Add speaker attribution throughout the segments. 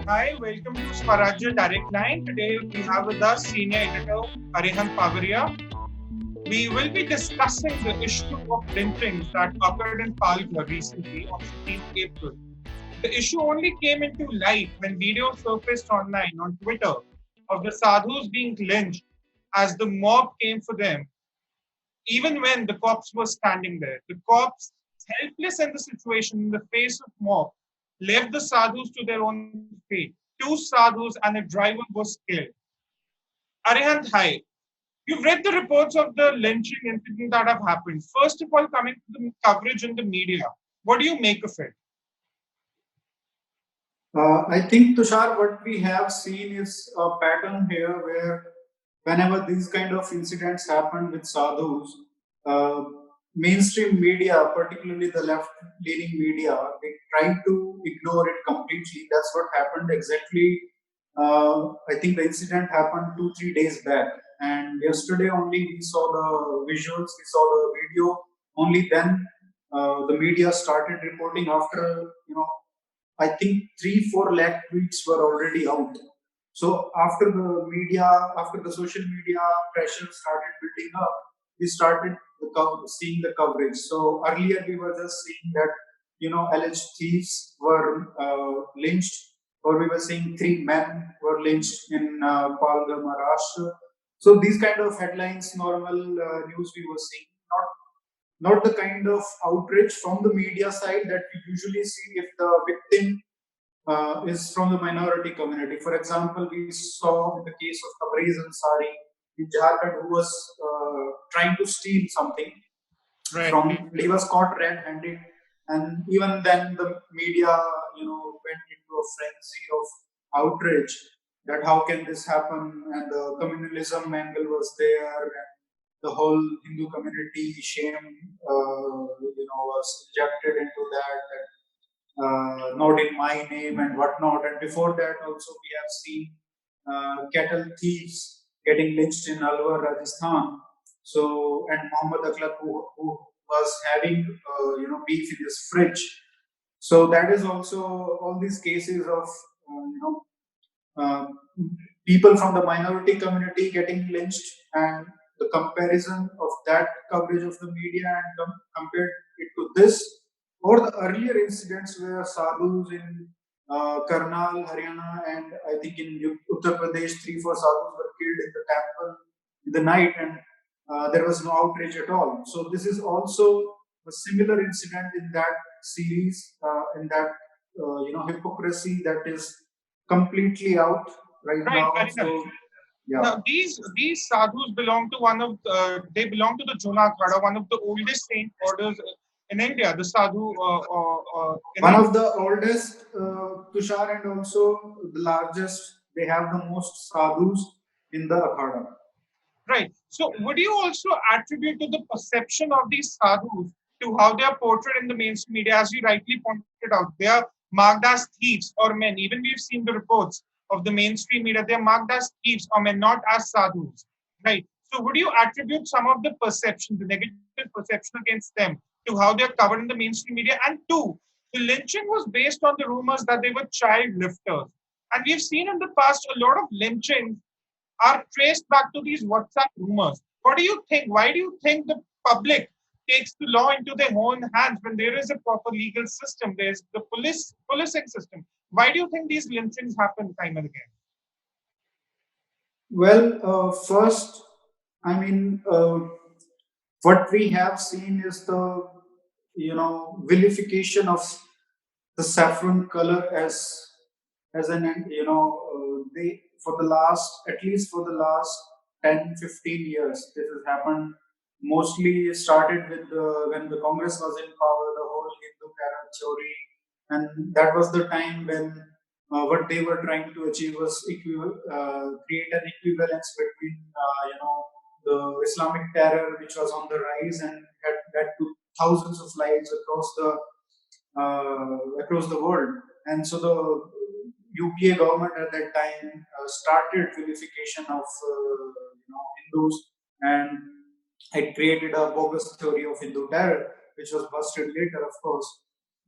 Speaker 1: Hi, welcome to Swarajya Direct Line. Today we have with us Senior Editor Arihant Pagaria. We will be discussing the issue of lynchings that occurred in Palghar recently on 15th April. The issue only came into light when video surfaced online on Twitter of the sadhus being lynched as the mob came for them, even when the cops were standing there. The cops, helpless in the situation in the face of mob, left the sadhus to their own fate. Two sadhus and a driver was killed. Arihant, hi. You've read the reports of the lynching incident that have happened. First of all, coming to the coverage in the media, what do you make of it?
Speaker 2: I think, Tushar, what we have seen is a pattern here where whenever these kind of incidents happen with sadhus, uh, mainstream media, particularly the left-leaning media, they try to ignore it completely. That's what happened exactly. I think the incident happened 2-3 days back, and yesterday only we saw the visuals, we saw the video. Only then the media started reporting after I think 3-4 lakh tweets were already out. So after the social media pressure started building up, we started seeing the coverage. So earlier we were just seeing that alleged thieves were lynched, or we were seeing 3 men were lynched in Palghar, Maharashtra. So these kind of headlines, normal news we were seeing, not the kind of outrage from the media side that we usually see if the victim is from the minority community. For example, we saw in the case of Tabriz Ansari in Jharkhand, who was trying to steal something
Speaker 1: Right.
Speaker 2: from. He was caught red-handed, and even then the media, went into a frenzy of outrage that how can this happen, and the communalism angle was there, and the whole Hindu community shame, was injected into that, not in my name and whatnot. And before that, also we have seen cattle thieves getting lynched in Alwar, Rajasthan. So, and Muhammad Akhlaq, who was having beef in his fridge. So that is also all these cases of uh, people from the minority community getting lynched, and the comparison of that coverage of the media and compared it to this, or the earlier incidents where sadhus in Karnal, Haryana, and I think in Uttar Pradesh, 3-4 sadhus were killed in the temple in the night, and there was no outrage at all. So this is also a similar incident in that series, in that hypocrisy that is completely out right
Speaker 1: Right,
Speaker 2: now.
Speaker 1: Arihant.
Speaker 2: So yeah.
Speaker 1: Now, these sadhus belong to they belong to the Juna Akhada, one of the oldest saint orders in India. The sadhu in
Speaker 2: One
Speaker 1: India.
Speaker 2: of the oldest, Tushar, and also the largest. They have the most sadhus in the Akhada.
Speaker 1: Right. So, would you also attribute to the perception of these sadhus to how they are portrayed in the mainstream media? As you rightly pointed out, they are marked as thieves or men. Even we've seen the reports of the mainstream media, they are marked as thieves or men, not as sadhus. Right. So, would you attribute some of the perception, the negative perception against them, to how they are covered in the mainstream media? And two, the lynching was based on the rumors that they were child lifters. And we've seen in the past a lot of lynchings are traced back to these WhatsApp rumors. What do you think? Why do you think the public takes the law into their own hands when there is a proper legal system? There's the policing system. Why do you think these lynchings happen time and again?
Speaker 2: Well, first, I mean, what we have seen is the vilification of the saffron color as an they for the last, at least for the last 10-15 years, this has happened. Mostly started with when the Congress was in power, the whole Hindu terror theory, and that was the time when what they were trying to achieve was create an equivalence between the Islamic terror, which was on the rise and had led to thousands of lives across the world. And so the UPA government at that time started vilification of Hindus, and it created a bogus theory of Hindu terror, which was busted later, of course.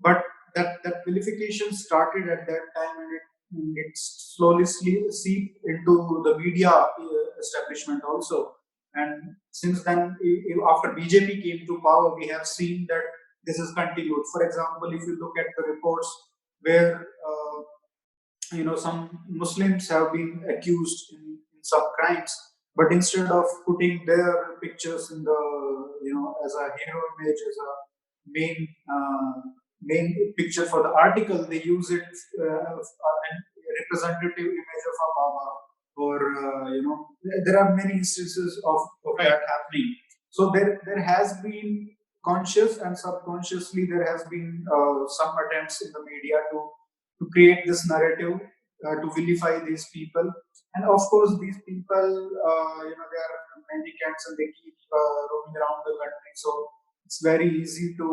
Speaker 2: But that vilification started at that time, and it and it slowly seep into the media establishment also. And since then, after BJP came to power, we have seen that this is continued. For example, if you look at the reports where some Muslims have been accused in some crimes, but instead of putting their pictures in the as a hero image, as a main main picture for the article, they use it an representative image of a Baba, or there are many instances of
Speaker 1: Right.
Speaker 2: that happening. So there has been conscious and subconsciously there has been some attempts in the media to create this narrative, to vilify these people. And of course, these people, they are mendicants and they keep roaming around the country. So it's very easy to,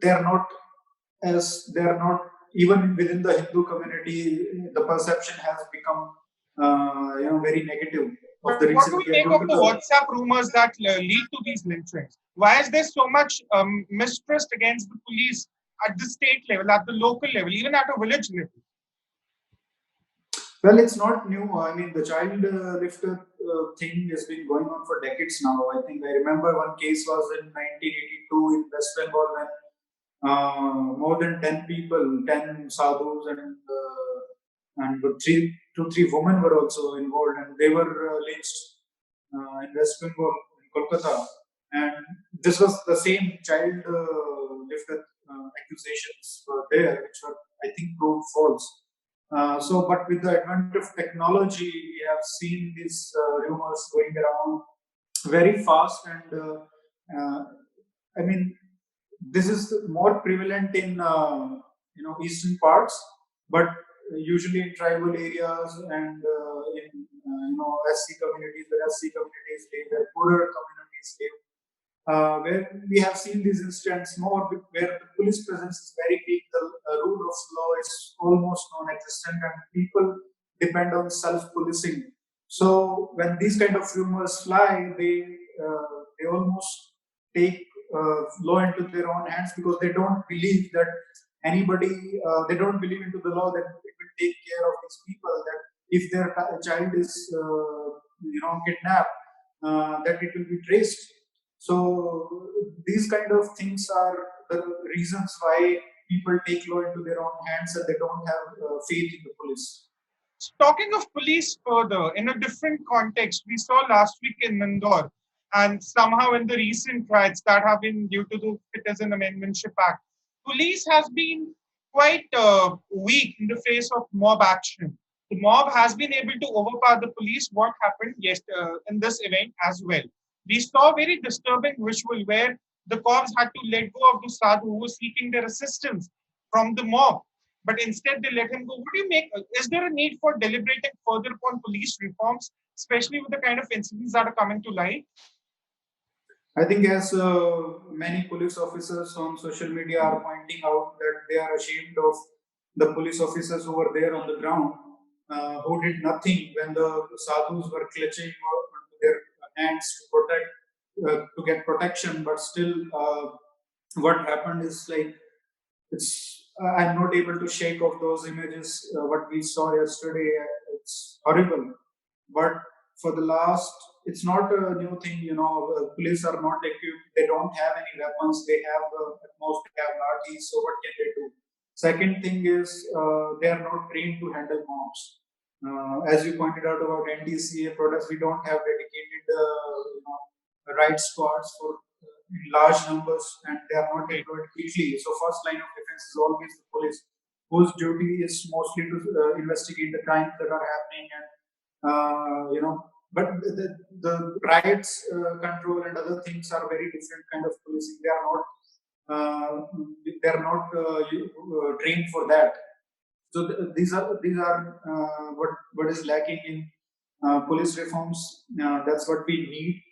Speaker 2: they are not even within the Hindu community, the perception has become, very negative of
Speaker 1: But
Speaker 2: the
Speaker 1: what
Speaker 2: reason
Speaker 1: do we
Speaker 2: we are
Speaker 1: make
Speaker 2: due
Speaker 1: of
Speaker 2: to
Speaker 1: the
Speaker 2: the.
Speaker 1: WhatsApp rumors that lead to these lynchings? Why is there so much mistrust against the police at the state level, at the local level, even at a village level?
Speaker 2: Well, it's not new. I mean, the child lifter thing has been going on for decades now. I think I remember one case was in 1982 in West Bengal when more than 10 people, 10 sadhus and two, three women were also involved, and they were lynched in West Bengal, in Kolkata. And this was the same child lifter accusations were there, which were, I think, proved false. But with the advent of technology, we have seen these rumors going around very fast, and I mean, this is more prevalent in eastern parts, but usually in tribal areas and in SC communities, where SC communities live, where poorer communities live, where we have seen these incidents more, where the police presence is very weak, the rule of law is almost non-existent, and people depend on self-policing. So when these kind of rumors fly, they almost take law into their own hands, because they don't believe that anybody, they don't believe into the law that it will take care of these people. That if their child is kidnapped, that it will be traced. So these kind of things are the reasons why people take law into their own hands and they don't have faith in the police.
Speaker 1: Talking of police further, in a different context, we saw last week in Indore, and somehow in the recent riots that have been due to the Citizen Amendmentship Act, police has been quite weak in the face of mob action. The mob has been able to overpower the police. What happened in this event as well? We saw a very disturbing visual where the cops had to let go of the sadhu who was seeking their assistance from the mob, but instead they let him go. What do you make? Is there a need for deliberating further upon police reforms, especially with the kind of incidents that are coming to light?
Speaker 2: I think as many police officers on social media are pointing out that they are ashamed of the police officers who were there on the ground, who did nothing when the sadhus were clutching onto their hands to protect, to get protection, but still, what happened is like, I'm not able to shake off those images. What we saw yesterday, it's horrible. But for the last, it's not a new thing. Police are not equipped. They don't have any weapons. They have at most they have lathis. So what can they do? Second thing is they are not trained to handle mobs. As you pointed out about NDCA products, we don't have dedicated right squads for in large numbers, and they are not
Speaker 1: Right.
Speaker 2: deployed quickly. So first line of defense is always the police, whose duty is mostly to investigate the crimes that are happening, and but the riots control and other things are very different kind of policing. Uh, they are not trained for that. So these are what is lacking in police reforms. That's what we need.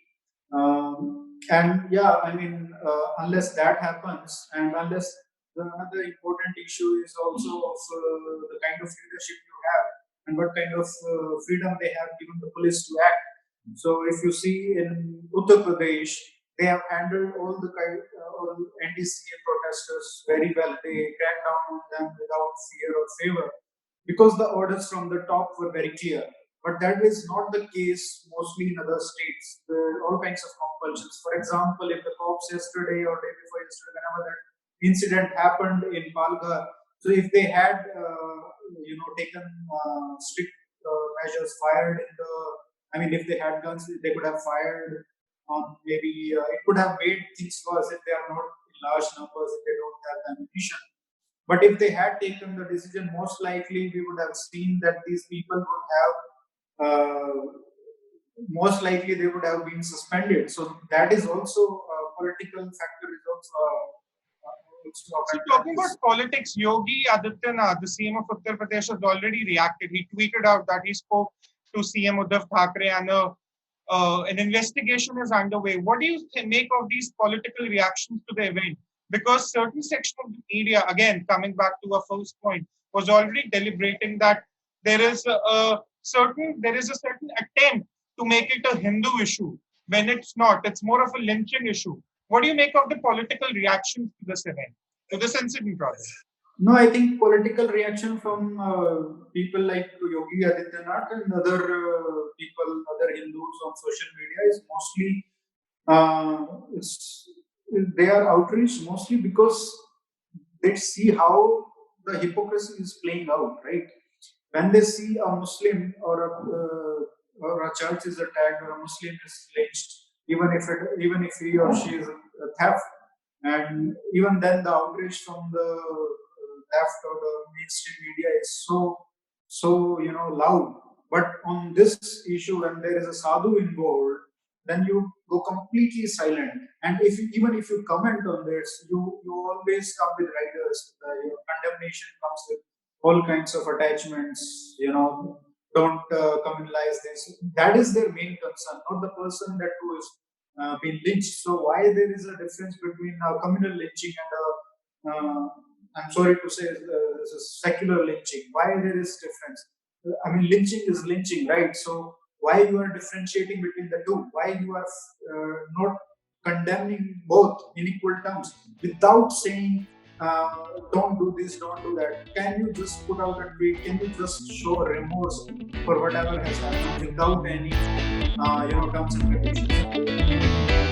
Speaker 2: And yeah, I mean, unless that happens, and unless the another important issue is also of the kind of leadership you have and what kind of freedom they have given the police to act. So if you see in Uttar Pradesh, They have handled all anti-CA protesters very well. They cracked down on them without fear or favor because the orders from the top were very clear. But that is not the case mostly in other states. There are all kinds of compulsions. For example, if the cops yesterday or day before yesterday, whenever that incident happened in Palghar, so if they had, taken strict measures, fired in the, I mean, if they had guns, they could have fired on maybe, it could have made things worse if they are not in large numbers, if they don't have ammunition. But if they had taken the decision, most likely we would have seen that these people would have, most likely they would have been suspended. So that is also a political factor, is also a
Speaker 1: So
Speaker 2: factor in
Speaker 1: talking about
Speaker 2: this.
Speaker 1: politics, Yogi Adityanath, the CM of Uttar Pradesh, has already reacted. He tweeted out that he spoke to CM Uddhav Thackeray and an investigation is underway. What do you make of these political reactions to the event? Because certain section of the media, again coming back to our first point, was already deliberating that there is a certain attempt to make it a Hindu issue when it's not. It's more of a lynching issue. What do you make of the political reactions to this event, to this incident, rather?
Speaker 2: No, I think political reaction from people like Yogi Adityanath and other people, other Hindus on social media is mostly it's, they are outraged mostly because they see how the hypocrisy is playing out, right? When they see a Muslim or a church is attacked or a Muslim is lynched, even if he or she is a theft, and even then the outrage from the left or the mainstream media is so loud. But on this issue, when there is a sadhu involved, then you go completely silent. And even if you comment on this, you always come with riders. Your condemnation comes with all kinds of attachments. Don't communalize this. That is their main concern, not the person that who is being lynched. So why there is a difference between communal lynching and I'm sorry to say, this is secular lynching? Why there is difference? I mean, lynching is lynching, right? So why you are differentiating between the two? Why you are not condemning both in equal terms without saying don't do this, don't do that? Can you just put out a tweet? Can you just show remorse for whatever has happened without any terms and conditions?